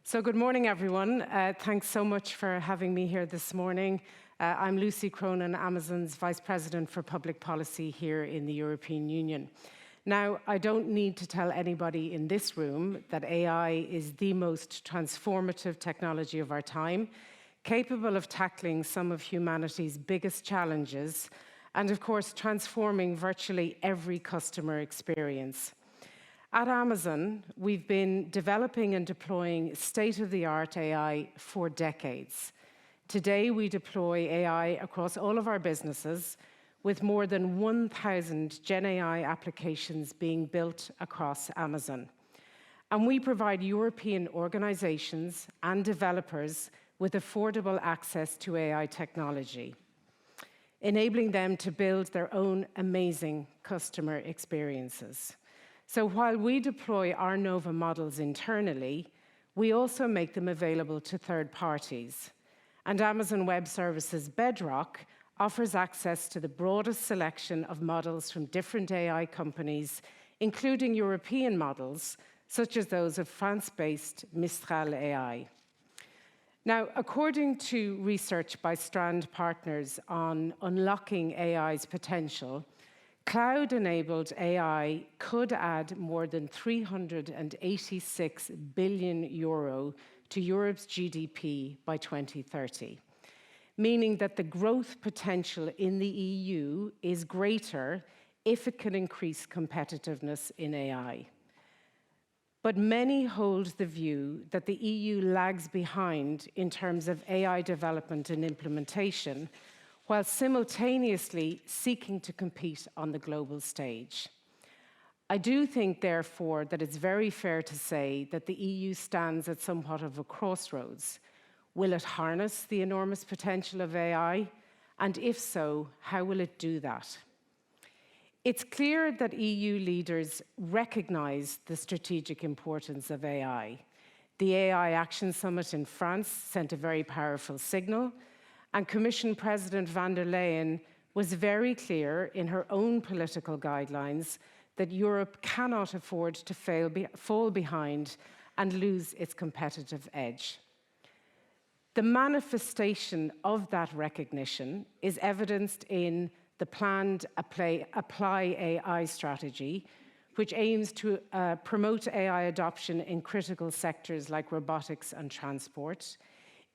So good morning, everyone. Thanks so much for having me here this morning. I'm Lucy Cronin, Amazon's Vice President for Public Policy here in the European Union. Now, I don't need to tell anybody in this room that AI is the most transformative technology of our time, capable of tackling some of humanity's biggest challenges, and of course, transforming virtually every customer experience. At Amazon, we've been developing and deploying state-of-the-art AI for decades. Today, we deploy AI across all of our businesses, with more than 1,000 Gen AI applications being built across Amazon. And we provide European organizations and developers with affordable access to AI technology, enabling them to build their own amazing customer experiences. So while we deploy our Nova models internally, we also make them available to third parties. And Amazon Web Services Bedrock offers access to the broadest selection of models from different AI companies, including European models, such as those of France-based Mistral AI. Now, according to research by Strand Partners on unlocking AI's potential, cloud-enabled AI could add more than 386 billion euro to Europe's GDP by 2030, meaning that the growth potential in the EU is greater if it can increase competitiveness in AI. But many hold the view that the EU lags behind in terms of AI development and implementation, while simultaneously seeking to compete on the global stage. I do think, therefore, that it's very fair to say that the EU stands at somewhat of a crossroads. Will it harness the enormous potential of AI? And if so, how will it do that? It's clear that EU leaders recognize the strategic importance of AI. The AI Action Summit in France sent a very powerful signal, and Commission President von der Leyen was very clear in her own political guidelines that Europe cannot afford to fall behind and lose its competitive edge. The manifestation of that recognition is evidenced in the planned Apply AI strategy, which aims to promote AI adoption in critical sectors like robotics and transport,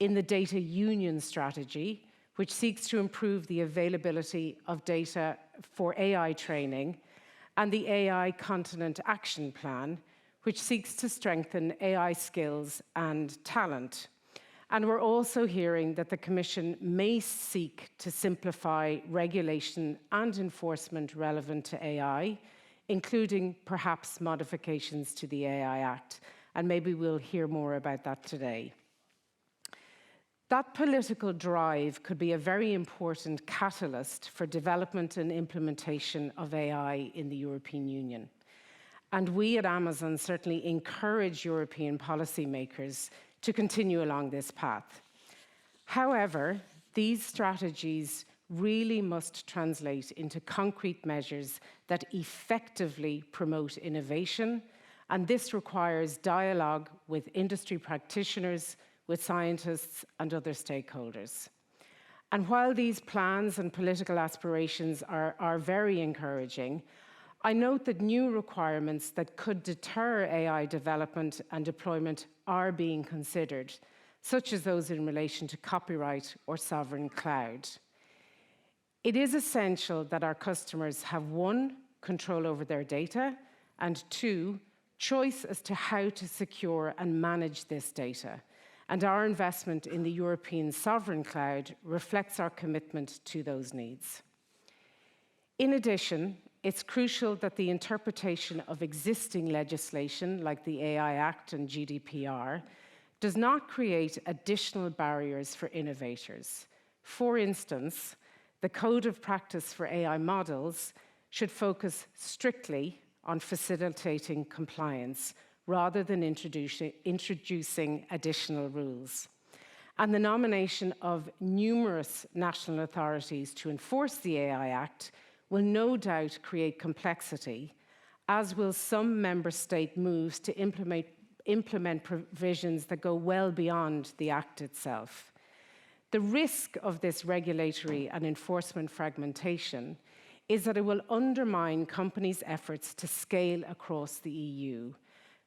in the Data Union strategy, which seeks to improve the availability of data for AI training, and the AI Continent Action Plan, which seeks to strengthen AI skills and talent. And we're also hearing that the Commission may seek to simplify regulation and enforcement relevant to AI, including perhaps modifications to the AI Act. And maybe we'll hear more about that today. That political drive could be a very important catalyst for development and implementation of AI in the European Union. And we at Amazon certainly encourage European policymakers to continue along this path. However, these strategies really must translate into concrete measures that effectively promote innovation, and this requires dialogue with industry practitioners, with scientists and other stakeholders. And while these plans and political aspirations are very encouraging, I note that new requirements that could deter AI development and deployment are being considered, such as those in relation to copyright or sovereign cloud. It is essential that our customers have, one, control over their data, and two, choice as to how to secure and manage this data. And our investment in the European sovereign cloud reflects our commitment to those needs. In addition, it's crucial that the interpretation of existing legislation, like the AI Act and GDPR, does not create additional barriers for innovators. For instance, the Code of Practice for AI models should focus strictly on facilitating compliance, rather than introducing additional rules. And the nomination of numerous national authorities to enforce the AI Act will no doubt create complexity, as will some member state moves to implement implement provisions that go well beyond the Act itself. The risk of this regulatory and enforcement fragmentation is that it will undermine companies' efforts to scale across the EU,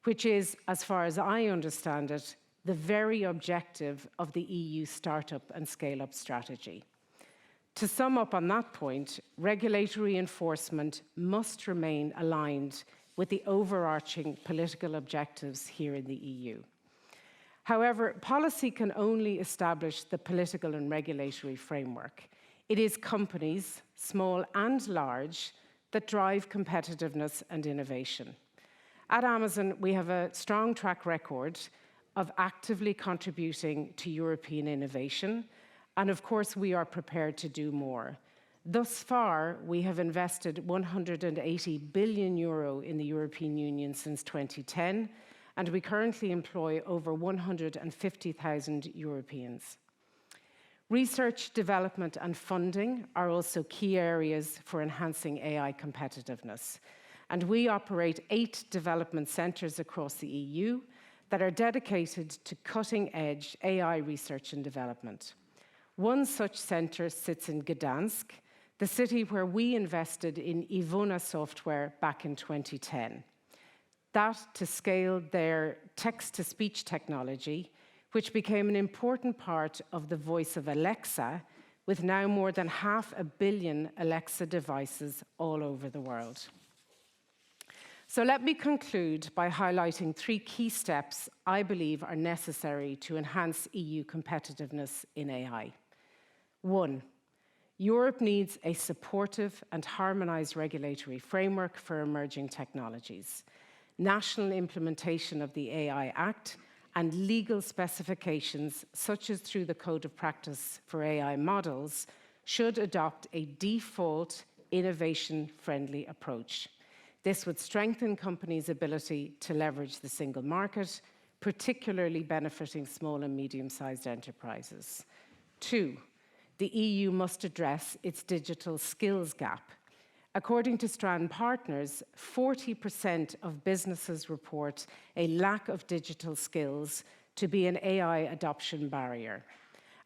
which is, as far as I understand it, the very objective of the EU Startup and Scale-up strategy. To sum up on that point, regulatory enforcement must remain aligned with the overarching political objectives here in the EU. However, policy can only establish the political and regulatory framework. It is companies, small and large, that drive competitiveness and innovation. At Amazon, we have a strong track record of actively contributing to European innovation, and of course, we are prepared to do more. Thus far, we have invested 180 billion euro in the European Union since 2010, and we currently employ over 150,000 Europeans. Research, development, and funding are also key areas for enhancing AI competitiveness. And we operate 8 development centres across the EU that are dedicated to cutting-edge AI research and development. One such centre sits in Gdansk, the city where we invested in Ivona Software back in 2010. That to scale their text-to-speech technology, which became an important part of the voice of Alexa, with now more than 500 million Alexa devices all over the world. So let me conclude by highlighting 3 key steps I believe are necessary to enhance EU competitiveness in AI. 1, Europe needs a supportive and harmonized regulatory framework for emerging technologies. National implementation of the AI Act and legal specifications, such as through the Code of Practice for AI models, should adopt a default innovation-friendly approach. This would strengthen companies' ability to leverage the single market, particularly benefiting small and medium-sized enterprises. 2, the EU must address its digital skills gap. According to Strand Partners, 40% of businesses report a lack of digital skills to be an AI adoption barrier.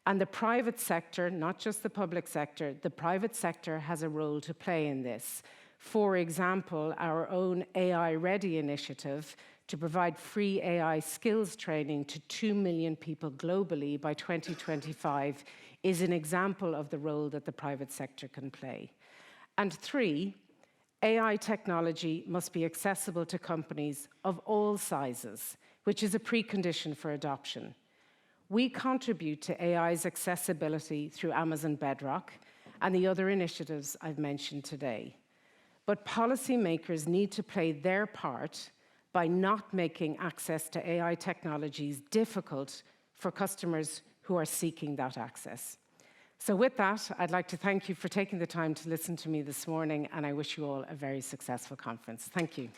And the private sector, not just the public sector, the private sector has a role to play in this. For example, our own AI Ready initiative to provide free AI skills training to 2 million people globally by 2025 is an example of the role that the private sector can play. And 3, AI technology must be accessible to companies of all sizes, which is a precondition for adoption. We contribute to AI's accessibility through Amazon Bedrock and the other initiatives I've mentioned today. But policymakers need to play their part by not making access to AI technologies difficult for customers who are seeking that access. So with that, I'd like to thank you for taking the time to listen to me this morning, and I wish you all a very successful conference. Thank you.